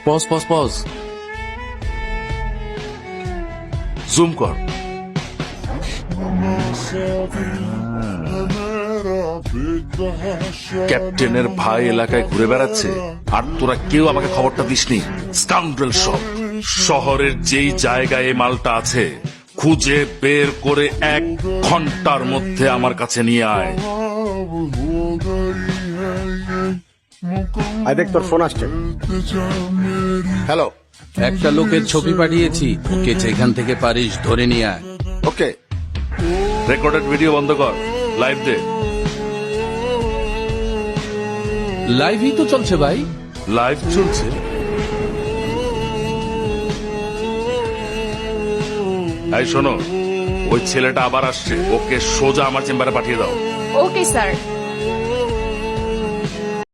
Pause pause pause, zoom কর। ক্যাপ্টেনের ভাই এলাকায় ঘুরে বেড়াচ্ছে, আর তোরা কেউ আমাকে খবরটা দিসনি। স্কাউন্ড্রেল সব। শহরের যেই জায়গায় এই মালটা আছে খুঁজে বের করে 1 ঘন্টার মধ্যে আমার কাছে নিয়ে আয়। দেখ তোর ফোন আসছে। হ্যালো। একটা লোকের ছবি পাঠিয়েছি, ওকে যেখান থেকে পারিস ধরে নিয়ে আয়। ওকে। রেকর্ডেড ভিডিও বন্ধ কর, লাইভ দে। লাইভই তো চলছে ভাই। লাইভ চলছে? এই শোনো, ওই ছেলেটা আবার আসছে, ওকে সোজা আমার চেম্বারে পাঠিয়ে দাও। Okay sir.